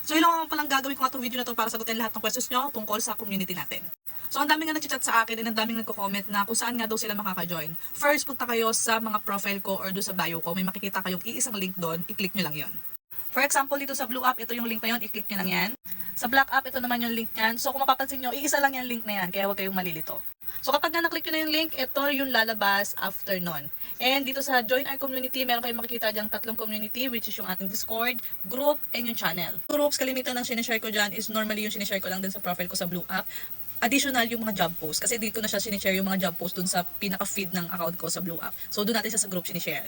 So yun lang palang gagawin ko nga itong video na to para sagutin lahat ng questions nyo tungkol sa community natin. So ang daming nga nag-chat sa akin and ang daming nagko-comment na kung saan nga daw sila makaka-join. First, punta kayo sa mga profile ko or do sa bio ko. May makikita kayong iisang link doon, i-click nyo lang yon. For example, dito sa Blue App, ito yung link na yon, i-click nyo lang yan. Sa Black App, ito naman yung link yan. So kung mapapansin nyo, iisa lang yung link na yan, kaya huwag kayong malilito. So kapag nga na-click nyo na yung link, ito yung lalabas after nun. And dito sa Join Our Community, meron kayong makikita dyang tatlong community, which is yung ating Discord, group, and yung channel. Groups, kalimitan ng sinishare ko dyan is normally yung sinishare ko lang din sa profile ko sa Blue App. Additional yung mga job post, kasi dito na siya sinishare yung mga job post dun sa pinaka-feed ng account ko sa Blue App. So doon natin siya sa group sinishare.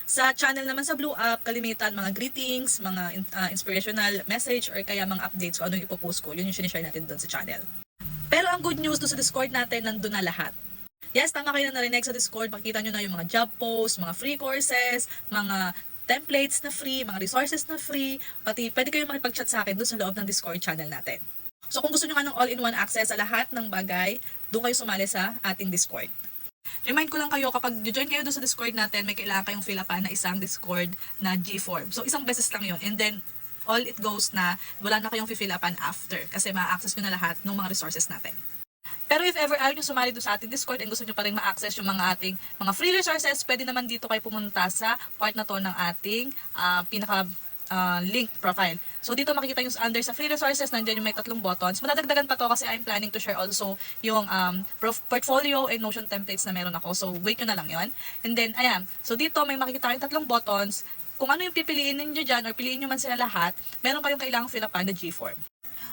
Sa channel naman sa Blue App, kalimitan mga greetings, mga inspirational message, or kaya mga updates kung ano yung ipopost ko. Yun yung sinishare natin doon sa channel. Pero ang good news doon sa Discord natin, nandun na lahat. Yes, tama kayo na narinig sa Discord. Makikita nyo na yung mga job posts, mga free courses, mga templates na free, mga resources na free. Pati pwede kayong makipag-chat sa akin doon sa loob ng Discord channel natin. So kung gusto nyo nga ng all-in-one access sa lahat ng bagay, doon kayo sumali sa ating Discord. Remind ko lang kayo, kapag join kayo doon sa Discord natin, may kailangan kayong fill upan na isang Discord na G-form. So isang beses lang yun. And then, all it goes na wala na kayong fill upan after kasi ma-access nyo na lahat ng mga resources natin. Pero if ever ayaw nyo sumali doon sa ating Discord and gusto nyo pa rin ma-access yung mga ating mga free resources, pwede naman dito kayo pumunta sa part na to ng ating link profile. So dito makikita yung under sa free resources, nandiyan yung may tatlong buttons. Madadagdagan pa to kasi I'm planning to share also yung portfolio and Notion templates na meron ako. So wait nyo na lang yon. And then ayan, so dito may makikita yung tatlong buttons. Kung ano yung pipiliin ninyo dyan or piliin nyo man sila lahat, meron kayong kailangang fill upan na G-form.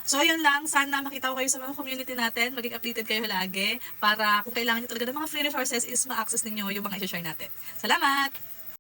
So, yun lang. Sana makita ko kayo sa mga community natin. Maging updated kayo lagi para kung kailangan nyo talaga ng mga free resources is ma-access ninyo yung mga i-share natin. Salamat!